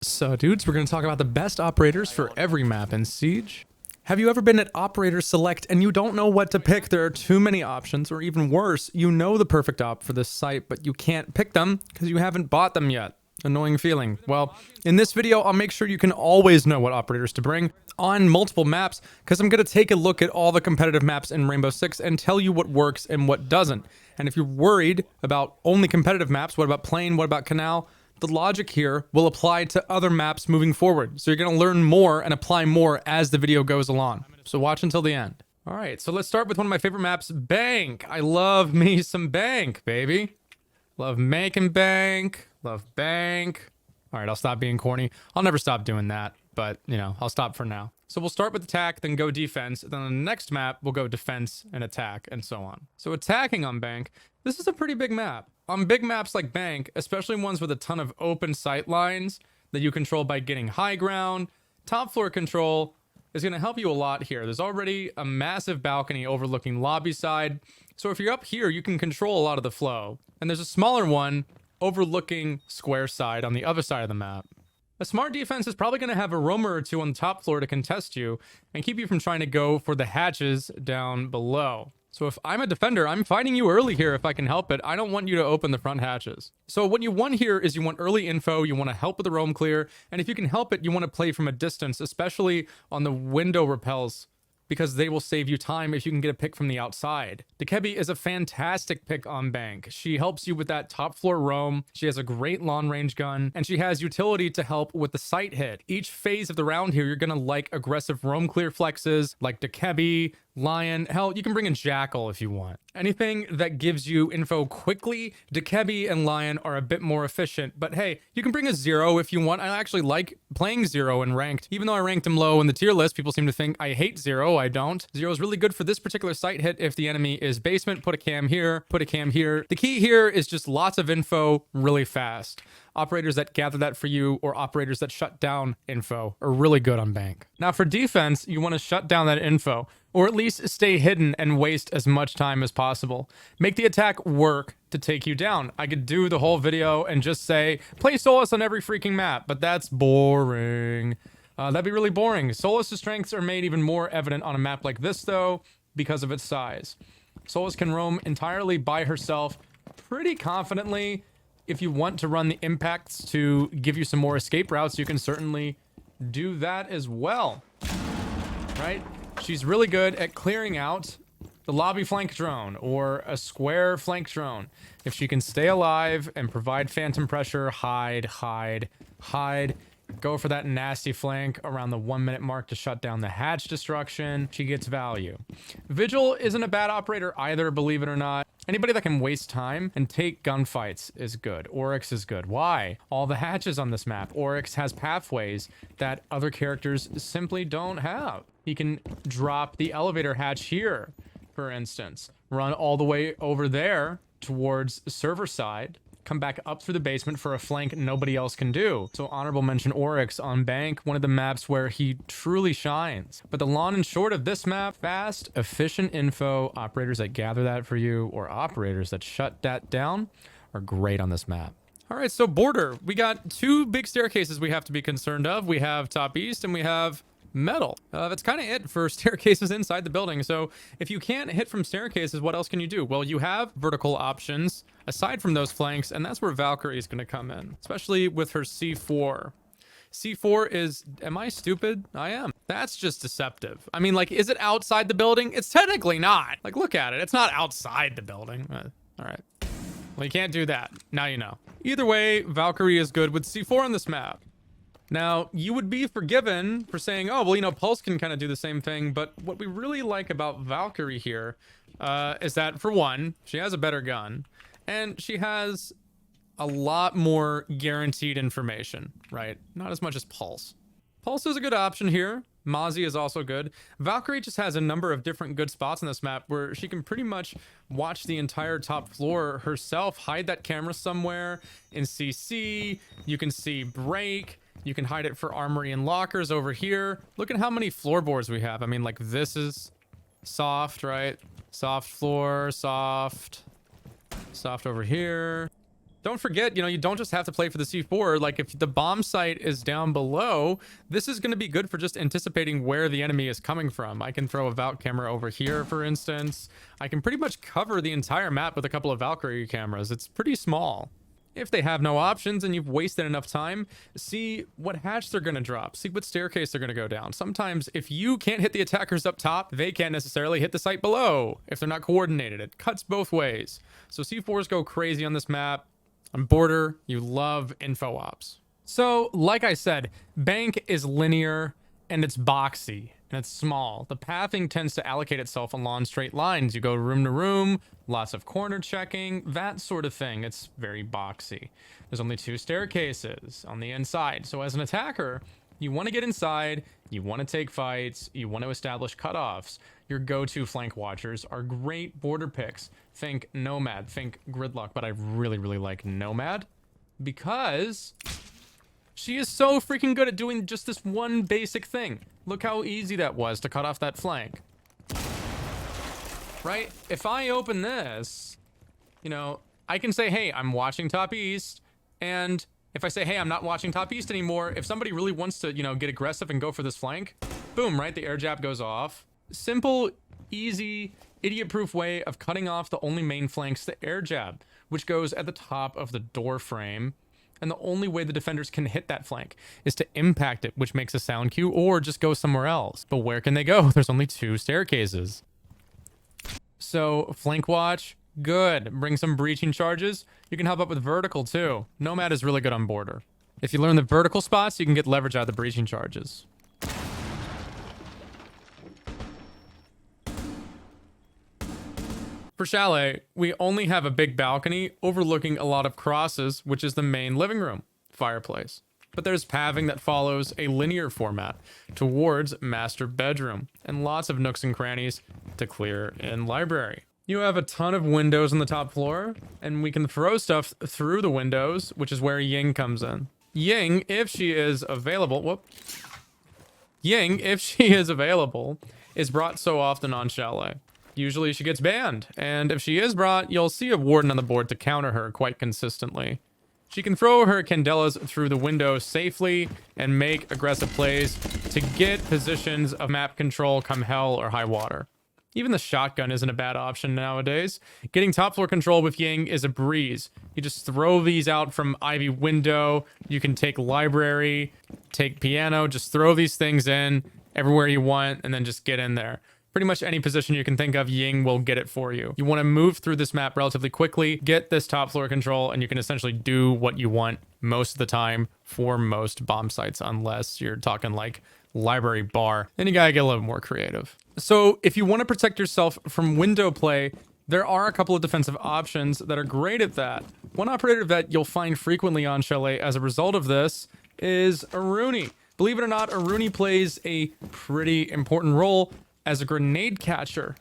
So dudes, we're going to talk about the best operators for every map in Siege. Have you ever been at operator select and you don't know what to pick? There are too many options, or even worse, you know the perfect op for this site, but you can't pick them because you haven't bought them yet. Annoying feeling. Well, in this video, I'll make sure you can always know what operators to bring on multiple maps, because I'm going to take a look at all the competitive maps in Rainbow Six and tell you what works and what doesn't. And if you're worried about only competitive maps, what about Plane, what about Canal? The logic here will apply to other maps moving forward. So you're going to learn more and apply more as the video goes along. So watch until the end. All right, so let's start with one of my favorite maps, Bank. I love me some Bank, baby. Love making bank. Love bank. All right, I'll stop being corny. I'll never stop doing that, but you know, I'll stop for now. So we'll start with attack, then go defense. Then on the next map, we'll go defense and attack and so on. So attacking on Bank, this is a pretty big map. On big maps like Bank, especially ones with a ton of open sight lines that you control by getting high ground, top floor control is going to help you a lot here. There's already a massive balcony overlooking lobby side. So if you're up here, you can control a lot of the flow. And there's a smaller one overlooking square side on the other side of the map. A smart defense is probably going to have a roamer or two on the top floor to contest you and keep you from trying to go for the hatches down below. So if I'm a defender, I'm fighting you early here if I can help it. I don't want you to open the front hatches. So what you want here is you want early info, you want to help with the roam clear, and if you can help it, you want to play from a distance, especially on the window repels, because they will save you time if you can get a pick from the outside. Dekebi is a fantastic pick on Bank. She helps you with that top floor roam. She has a great long range gun, and she has utility to help with the sight hit. Each phase of the round here, you're gonna like aggressive roam clear flexes like Dekebi, Lion, hell, you can bring in Jackal if you want. Anything that gives you info quickly, Dekebi and Lion are a bit more efficient, but hey, you can bring a Zero if you want. I actually like playing Zero in ranked. Even though I ranked him low in the tier list, people seem to think I hate Zero. I don't. Zero is really good for this particular sight hit if the enemy is basement. Put a cam here, put a cam here. The key here is just lots of info really fast. Operators that gather that for you or operators that shut down info are really good on Bank. Now for defense, you want to shut down that info, or at least stay hidden and waste as much time as possible. Make the attack work to take you down. I could do the whole video and just say, play Solus on every freaking map, but that's boring. That'd be really boring. Solus' strengths are made even more evident on a map like this though, because of its size. Solus can roam entirely by herself pretty confidently. If you want to run the impacts to give you some more escape routes, you can certainly do that as well, right? She's really good at clearing out the lobby flank drone or a square flank drone. If she can stay alive and provide phantom pressure, hide, go for that nasty flank around the 1 minute mark to shut down the hatch destruction, she gets value. Vigil isn't a bad operator either, believe it or not. Anybody that can waste time and take gunfights is good. Oryx is good. Why? All the hatches on this map. Oryx has pathways that other characters simply don't have. He can drop the elevator hatch here, for instance. Run all the way over there towards server side. Come back up through the basement for a flank nobody else can do. So honorable mention Oryx on Bank, one of the maps where he truly shines. But the long and short of this map, fast, efficient info, operators that gather that for you or operators that shut that down are great on this map. All right, so border. We got two big staircases we have to be concerned of. We have top east and we have metal. That's kind of it for staircases inside the building. So if you can't hit from staircases, what else can you do? Well, you have vertical options aside from those flanks, and that's where Valkyrie is going to come in, especially with her C4. C4 is, am I stupid? I am. That's just deceptive. I mean, like, is it outside the building? It's technically not. Like, look at it. It's not outside the building. All right. Well, you can't do that. Now you know. Either way, Valkyrie is good with C4 on this map. Now, you would be forgiven for saying, oh, well, you know, Pulse can kind of do the same thing. But what we really like about Valkyrie here is that, for one, she has a better gun. And she has a lot more guaranteed information, right? Not as much as Pulse. Pulse is a good option here. Mozzie is also good. Valkyrie just has a number of different good spots on this map where she can pretty much watch the entire top floor herself, hide that camera somewhere in CC. You can see break. You can hide it for armory and lockers over here. Look at how many floorboards we have. I mean, like, this is soft, right? Soft floor, soft over here. Don't forget, you don't just have to play for the C4. Like, if the bomb site is down below, this is going to be good for just anticipating where the enemy is coming from. I can throw a Valk camera over here, for instance. I can pretty much cover the entire map with a couple of Valkyrie cameras. It's pretty small. If they have no options and you've wasted enough time, see what hatch they're going to drop. See what staircase they're going to go down. Sometimes if you can't hit the attackers up top, they can't necessarily hit the site below if they're not coordinated. It cuts both ways. So C4s go crazy on this map. On border, you love info ops. So, like I said, bank is linear and it's boxy and it's small. The pathing tends to allocate itself along straight lines. You go room to room, lots of corner checking, that sort of thing. It's very boxy. There's only 2 staircases on the inside. So as an attacker, you want to get inside, you want to take fights, you want to establish cutoffs. Your go-to flank watchers are great border picks. Think Nomad, think Gridlock, but I really, really like Nomad because she is so freaking good at doing just this one basic thing. Look how easy that was to cut off that flank. Right? If I open this, I can say, hey, I'm watching top east, and if I say, hey, I'm not watching top east anymore, if somebody really wants to, get aggressive and go for this flank, boom, right? The air jab goes off. Simple, easy, idiot-proof way of cutting off the only main flanks, the air jab, which goes at the top of the door frame. And the only way the defenders can hit that flank is to impact it, which makes a sound cue, or just go somewhere else. But where can they go? There's only 2 staircases. So, flank watch, good. Bring some breaching charges. You can help up with vertical, too. Nomad is really good on border. If you learn the vertical spots, you can get leverage out of the breaching charges. For Chalet, we only have a big balcony overlooking a lot of crosses, which is the main living room, fireplace. But there's pathing that follows a linear format towards master bedroom, and lots of nooks and crannies to clear in library. You have a ton of windows on the top floor, and we can throw stuff through the windows, which is where Ying comes in. Ying, if she is available, is brought so often on Chalet. Usually she gets banned, and if she is brought, you'll see a warden on the board to counter her quite consistently. She can throw her candelas through the window safely and make aggressive plays to get positions of map control come hell or high water. Even the shotgun isn't a bad option nowadays. Getting top floor control with Ying is a breeze. You just throw these out from Ivy window. You can take library, take piano, just throw these things in everywhere you want and then just get in there. Pretty much any position you can think of, Ying will get it for you. You want to move through this map relatively quickly, get this top floor control, and you can essentially do what you want most of the time for most bomb sites, unless you're talking like library bar. Then you gotta get a little more creative. So if you want to protect yourself from window play, there are a couple of defensive options that are great at that. One operator that you'll find frequently on Chalet as a result of this is Aruni. Believe it or not, Aruni plays a pretty important role as a grenade catcher.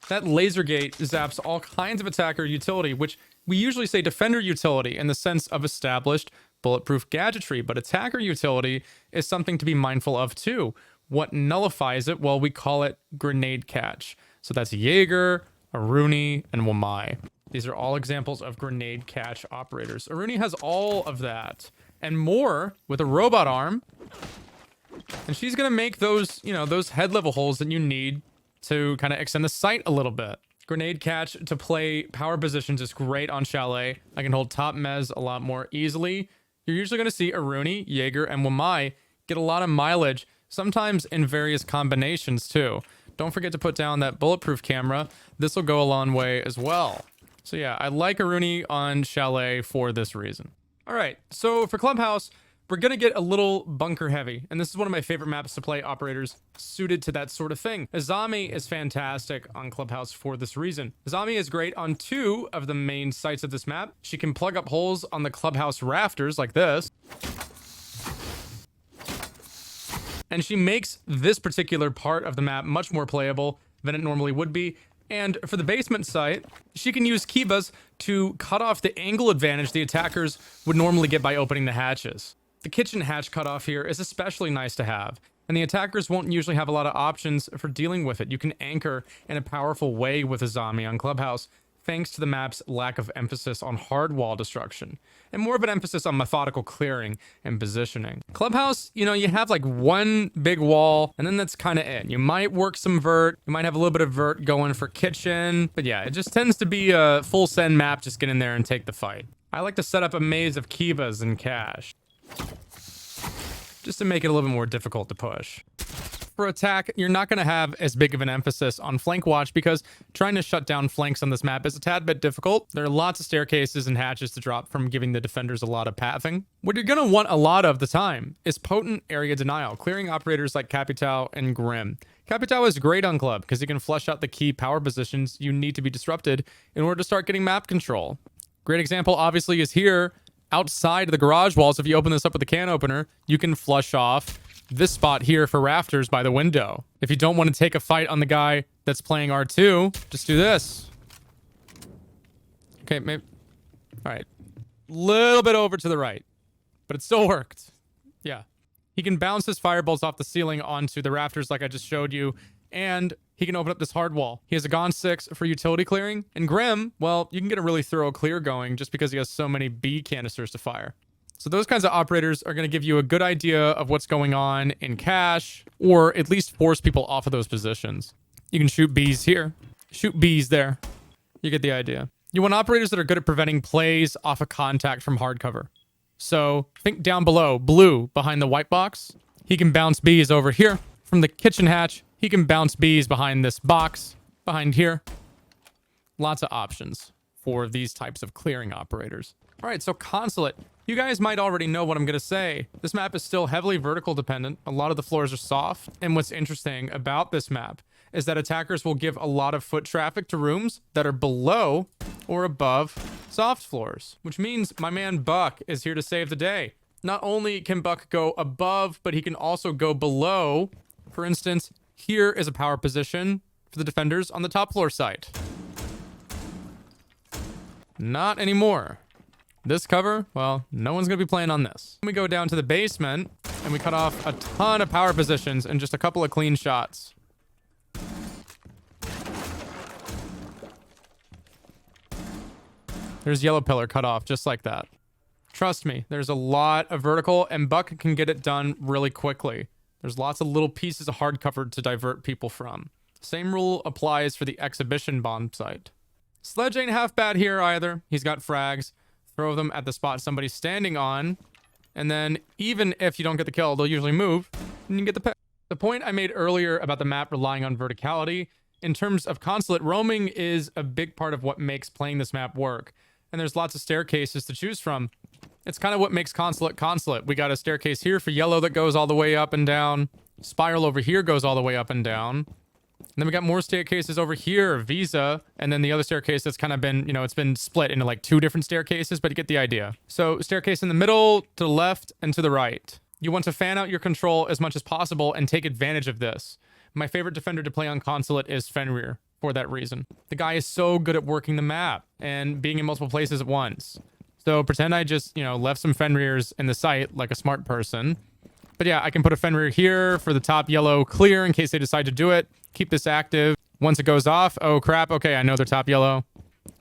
That laser gate zaps all kinds of attacker utility, which we usually say defender utility in the sense of established bulletproof gadgetry, but attacker utility is something to be mindful of too. What nullifies it? Well, we call it grenade catch. So that's Jaeger, Aruni, and Wamai. These are all examples of grenade catch operators. Aruni has all of that and more with a robot arm. And she's going to make those, those head level holes that you need to kind of extend the sight a little bit. Grenade catch to play power positions is great on Chalet. I can hold top mez a lot more easily. You're usually going to see Aruni, Jaeger, and Wamai get a lot of mileage, sometimes in various combinations too. Don't forget to put down that bulletproof camera. This will go a long way as well. So yeah, I like Aruni on Chalet for this reason. All right, so for Clubhouse, we're going to get a little bunker heavy, and this is one of my favorite maps to play operators suited to that sort of thing. Azami is fantastic on Clubhouse for this reason. Azami is great on 2 of the main sites of this map. She can plug up holes on the Clubhouse rafters like this. And she makes this particular part of the map much more playable than it normally would be. And for the basement site, she can use Kibas to cut off the angle advantage the attackers would normally get by opening the hatches. The kitchen hatch cutoff here is especially nice to have, and the attackers won't usually have a lot of options for dealing with it. You can anchor in a powerful way with Azami on Clubhouse. thanks to the map's lack of emphasis on hard wall destruction and more of an emphasis on methodical clearing and positioning. Clubhouse, you know, you have like one big wall and then that's kind of it. You might work some vert, you might have a little bit of vert going for kitchen, but yeah, it just tends to be a full send map. Just get in there and take the fight. I like to set up a maze of Kivas and cash, just to make it a little bit more difficult to push. For attack, you're not going to have as big of an emphasis on flank watch because trying to shut down flanks on this map is a tad bit difficult. There are lots of staircases and hatches to drop from giving the defenders a lot of pathing. What you're going to want a lot of the time is potent area denial, clearing operators like Capital and Grim. Capital is great on club because you can flush out the key power positions you need to be disrupted in order to start getting map control. Great example obviously is here outside the garage walls. If you open this up with a can opener, you can flush off this spot here for rafters by the window. If you don't want to take a fight on the guy that's playing R2, just do this. Okay, maybe. All right. Little bit over to the right, but it still worked. Yeah. He can bounce his fireballs off the ceiling onto the rafters like I just showed you, and he can open up this hard wall. He has a Gon 6 for utility clearing, and Grim, well, you can get a really thorough clear going just because he has so many B canisters to fire. So those kinds of operators are going to give you a good idea of what's going on in cache, or at least force people off of those positions. You can shoot Bs here, shoot Bs there. You get the idea. You want operators that are good at preventing plays off of contact from hard cover. So think down below, blue behind the white box. He can bounce Bs over here. From the kitchen hatch, he can bounce Bs behind this box, behind here. Lots of options for these types of clearing operators. All right, so Consulate. You guys might already know what I'm going to say. This map is still heavily vertical dependent. A lot of the floors are soft. And what's interesting about this map is that attackers will give a lot of foot traffic to rooms that are below or above soft floors, which means my man Buck is here to save the day. Not only can Buck go above, but he can also go below. For instance, here is a power position for the defenders on the top floor site. Not anymore. This cover, well, no one's going to be playing on this. We go down to the basement, and we cut off a ton of power positions and just a couple of clean shots. There's yellow pillar cut off, just like that. Trust me, there's a lot of vertical, and Buck can get it done really quickly. There's lots of little pieces of hard cover to divert people from. Same rule applies for the exhibition bomb site. Sledge ain't half bad here either. He's got frags. Throw them at the spot somebody's standing on, and then even if you don't get the kill, they'll usually move, and you get the pick. The point I made earlier about the map relying on verticality, in terms of Consulate, roaming is a big part of what makes playing this map work, and there's lots of staircases to choose from. It's kind of what makes Consulate Consulate. We got a staircase here for yellow that goes all the way up and down. Spiral over here goes all the way up and down. And then we got more staircases over here, Visa, and then the other staircase that's kind of been, you know, it's been split into like two different staircases, but you get the idea. So staircase in the middle, to the left, and to the right. You want to fan out your control as much as possible and take advantage of this. My favorite defender to play on Consulate is Fenrir for that reason. The guy is so good at working the map and being in multiple places at once. So pretend I just, you know, left some Fenrirs in the site like a smart person. But yeah, I can put a Fenrir here for the top yellow clear in case they decide to do it. Keep this active. Once it goes off, oh crap, okay, I know they're top yellow.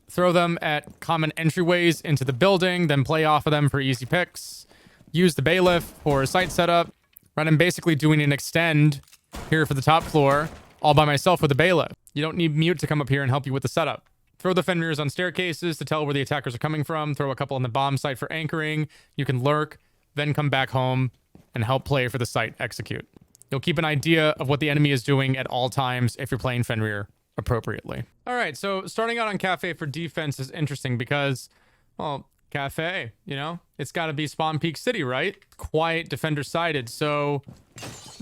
Throw them at common entryways into the building, then play off of them for easy picks. Use the bailiff for site setup. Right, I'm basically doing an extend here for the top floor, all by myself with the bailiff. You don't need mute to come up here and help you with the setup. Throw the Fenrirs on staircases to tell where the attackers are coming from. Throw a couple on the bomb site for anchoring. You can lurk, then come back home and help play for the site execute. You'll keep an idea of what the enemy is doing at all times if you're playing Fenrir appropriately. All right, so starting out on Kafe for defense is interesting because, well, Kafe, you know, it's got to be Spawn Peak City, right? Quiet, defender-sided, so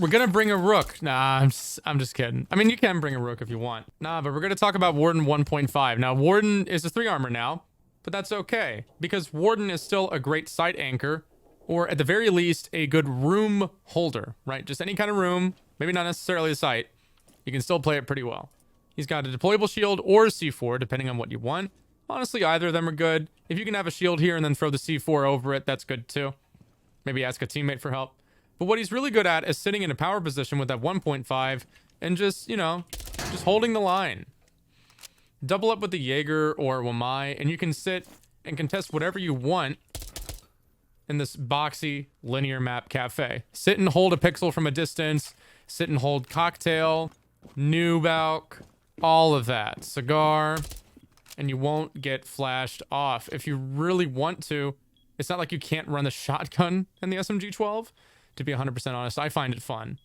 we're going to bring a rook. Nah, I'm just kidding. I mean, you can bring a rook if you want. Nah, but we're going to talk about Warden 1.5. Now, Warden is a 3 armor now, but that's okay because Warden is still a great site anchor, or at the very least, a good room holder, right? Just any kind of room, maybe not necessarily the site. You can still play it pretty well. He's got a deployable shield or a C4, depending on what you want. Honestly, either of them are good. If you can have a shield here and then throw the C4 over it, that's good too. Maybe ask a teammate for help. But what he's really good at is sitting in a power position with that 1.5 and just, you know, just holding the line. Double up with the Jaeger or Wamai, and you can sit and contest whatever you want in this boxy linear map cafe. Sit and hold a pixel from a distance, sit and hold cocktail, Nubauk, all of that. Cigar, and you won't get flashed off. If you really want to, it's not like you can't run the shotgun in the SMG-12. To be 100% honest, I find it fun.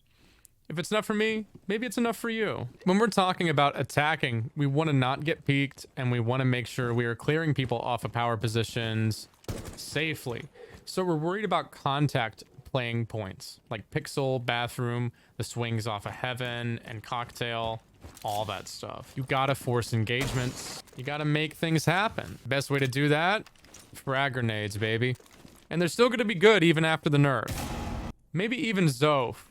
If it's enough for me, maybe it's enough for you. When we're talking about attacking, we want to not get peeked, and we want to make sure we are clearing people off of power positions safely. So we're worried about contact playing points, like Pixel, Bathroom, the swings off of Heaven, and Cocktail, all that stuff. You gotta force engagements. You gotta make things happen. Best way to do that? Frag grenades, baby. And they're still gonna be good even after the nerf. Maybe even Zoph.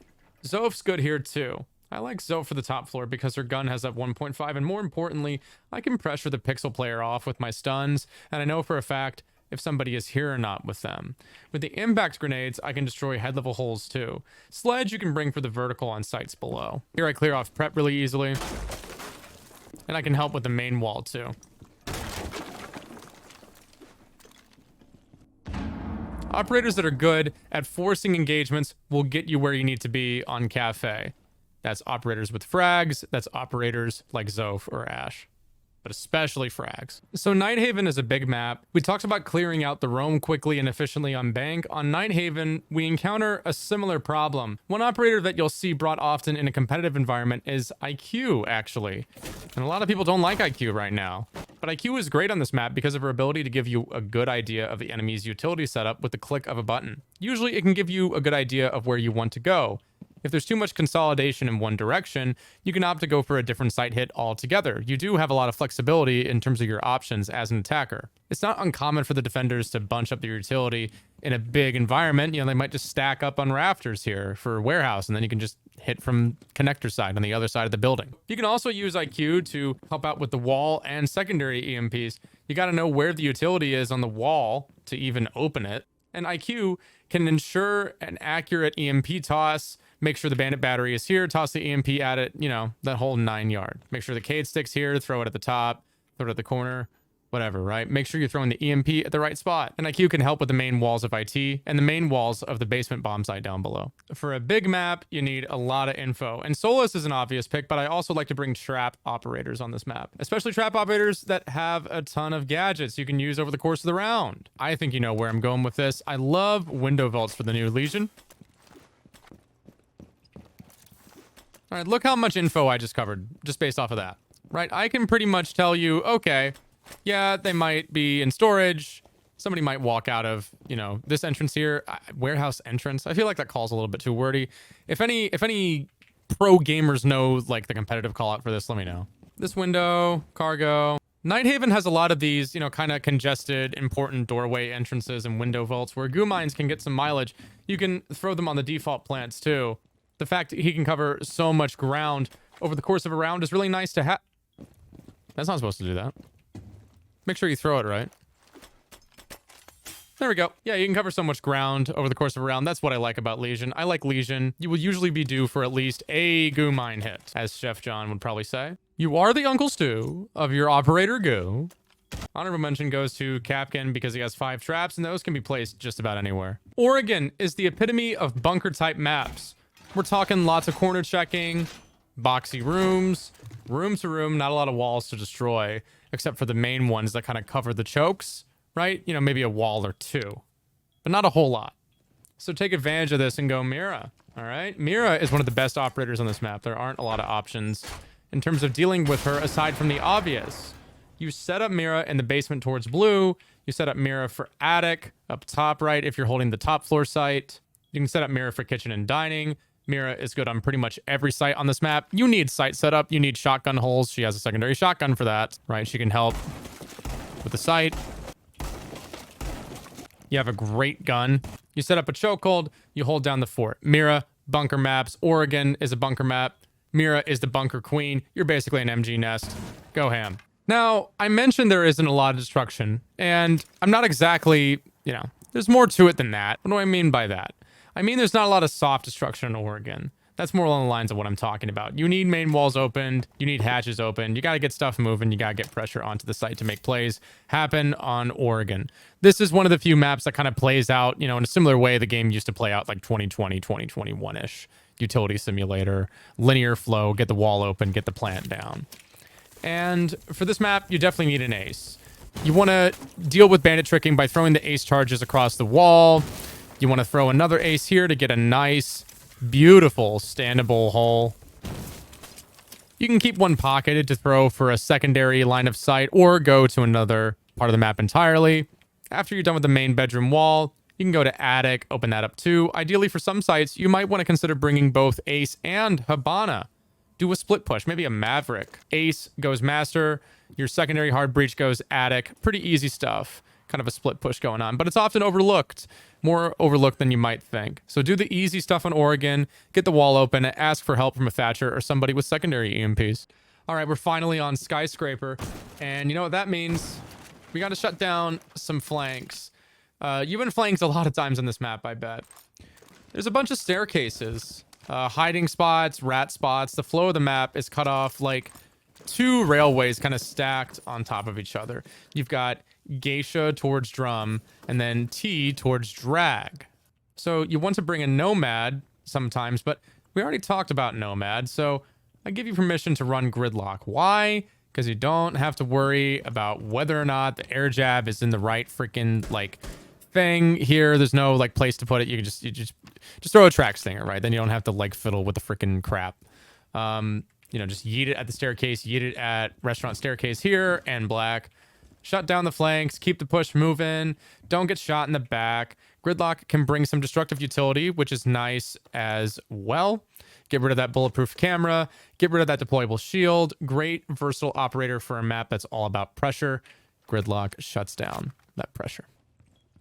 Zoph's good here too. I like Zoph for the top floor because her gun has that 1.5, and more importantly, I can pressure the Pixel player off with my stuns, and I know for a fact if somebody is here or not with them. With the impact grenades, I can destroy head level holes too. Sledge you can bring for the vertical on sites below. Here I clear off prep really easily, and I can help with the main wall too. Operators that are good at forcing engagements will get you where you need to be on Kafe. That's operators with frags. That's operators like Zoph or Ash, but especially frags. So Nighthaven is a big map. We talked about clearing out the roam quickly and efficiently on bank. On Nighthaven, we encounter a similar problem. One operator that you'll see brought often in a competitive environment is IQ, actually. And a lot of people don't like IQ right now. But IQ is great on this map because of her ability to give you a good idea of the enemy's utility setup with the click of a button. Usually it can give you a good idea of where you want to go. If there's too much consolidation in one direction, you can opt to go for a different site hit altogether. You do have a lot of flexibility in terms of your options as an attacker. It's not uncommon for the defenders to bunch up their utility in a big environment. You know, they might just stack up on rafters here for a warehouse, and then you can just hit from connector side on the other side of the building. You can also use IQ to help out with the wall and secondary EMPs. You got to know where the utility is on the wall to even open it. And IQ can ensure an accurate EMP toss, make sure the bandit battery is here, toss the EMP at it, you know, that whole 9 yard. Make sure the Cade stick's here, throw it at the top, throw it at the corner, whatever, right? Make sure you're throwing the EMP at the right spot. And IQ can help with the main walls of IT and the main walls of the basement bomb site down below. For a big map, you need a lot of info. And Solus is an obvious pick, but I also like to bring trap operators on this map, especially trap operators that have a ton of gadgets you can use over the course of the round. I think you know where I'm going with this. I love window vaults for the new Legion. All right, look how much info I just covered just based off of that, right? I can pretty much tell you, okay, yeah, they might be in storage. Somebody might walk out of, you know, this entrance here, warehouse entrance. I feel like that call's a little bit too wordy. If any pro gamers know like the competitive call out for this, let me know. This window, cargo. Nighthaven has a lot of these, you know, kind of congested, important doorway entrances and window vaults where goo mines can get some mileage. You can throw them on the default plants too. The fact that he can cover so much ground over the course of a round is really nice to have. That's not supposed to do that. Make sure you throw it right. There we go. Yeah, you can cover so much ground over the course of a round. That's what I like about Legion. I like Legion. You will usually be due for at least a goo mine hit, as Chef John would probably say. You are the Uncle Stu of your operator goo. Honorable mention goes to Capkin because he has 5 traps, and those can be placed just about anywhere. Oregon is the epitome of bunker-type maps. We're talking lots of corner checking, boxy rooms, room to room, not a lot of walls to destroy, except for the main ones that kind of cover the chokes, right? You know, maybe a wall or 2, but not a whole lot. So take advantage of this and go Mira, all right? Mira is one of the best operators on this map. There aren't a lot of options in terms of dealing with her aside from the obvious. You set up Mira in the basement towards blue. You set up Mira for attic up top right if you're holding the top floor site. You can set up Mira for kitchen and dining. Mira is good on pretty much every site on this map. You need site setup. You need shotgun holes. She has a secondary shotgun for that, right? She can help with the site. You have a great gun. You set up a chokehold. You hold down the fort. Mira, bunker maps. Oregon is a bunker map. Mira is the bunker queen. You're basically an MG nest. Go ham. Now, I mentioned there isn't a lot of destruction, and I'm not exactly, you know, there's more to it than that. What do I mean by that? I mean, there's not a lot of soft destruction in Oregon. That's more along the lines of what I'm talking about. You need main walls opened. You need hatches open. You got to get stuff moving. You got to get pressure onto the site to make plays happen on Oregon. This is one of the few maps that kind of plays out, in a similar way the game used to play out like 2020, 2021-ish. Utility simulator, linear flow, get the wall open, get the plant down. And for this map, you definitely need an ace. You want to deal with bandit tricking by throwing the ace charges across the wall. You want to throw another ace here to get a nice, beautiful standable hole. You can keep one pocketed to throw for a secondary line of sight or go to another part of the map entirely. After you're done with the main bedroom wall, you can go to attic, open that up too. Ideally for some sites, you might want to consider bringing both ace and Habana. Do a split push, maybe a maverick. Ace goes master, your secondary hard breach goes attic. Pretty easy stuff. Kind of a split push going on, but it's often overlooked. More overlooked than you might think. So do the easy stuff on Oregon, get the wall open, ask for help from a Thatcher or somebody with secondary EMPs. All right, we're finally on Skyscraper, and you know what that means? We got to shut down some flanks. You've been flanked a lot of times on this map, I bet. There's a bunch of staircases, hiding spots, rat spots. The flow of the map is cut off like two railways kind of stacked on top of each other. You've got geisha towards drum and then T towards drag. So you want to bring a nomad sometimes, but we already talked about nomad, so I give you permission to run gridlock. Why? Because you don't have to worry about whether or not the air jab is in the right freaking like thing here. There's no like place to put it. You can just throw a track stinger, right? Then you don't have to like fiddle with the freaking crap. Just yeet it at the staircase, yeet it at restaurant staircase here and black. Shut down the flanks, keep the push moving, don't get shot in the back. Gridlock can bring some destructive utility, which is nice as well. Get rid of that bulletproof camera, get rid of that deployable shield. Great versatile operator for a map that's all about pressure. Gridlock shuts down that pressure.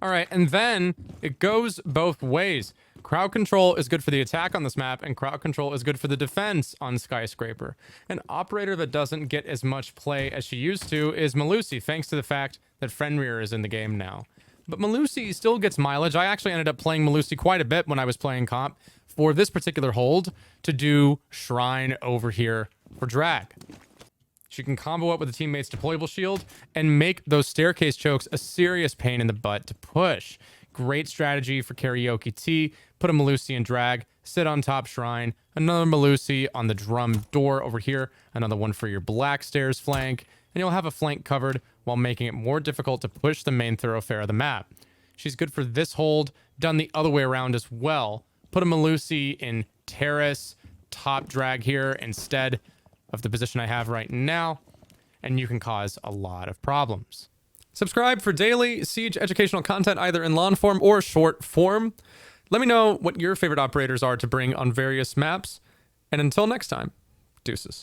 All right, and then it goes both ways. Crowd control is good for the attack on this map, and crowd control is good for the defense on Skyscraper. An operator that doesn't get as much play as she used to is Malusi, thanks to the fact that Fenrir is in the game now. But Malusi still gets mileage. I actually ended up playing Malusi quite a bit when I was playing comp for this particular hold to do Shrine over here for drag. She can combo up with a teammate's deployable shield and make those staircase chokes a serious pain in the butt to push. Great strategy for karaoke T. Put a Malusi in drag, sit on top Shrine, another Malusi on the drum door over here, another one for your black stairs flank, and you'll have a flank covered while making it more difficult to push the main thoroughfare of the map. She's good for this hold, done the other way around as well. Put a Malusi in terrace, top drag here instead of the position I have right now, and you can cause a lot of problems. Subscribe for daily Siege educational content, either in long form or short form. Let me know what your favorite operators are to bring on various maps. And until next time, deuces.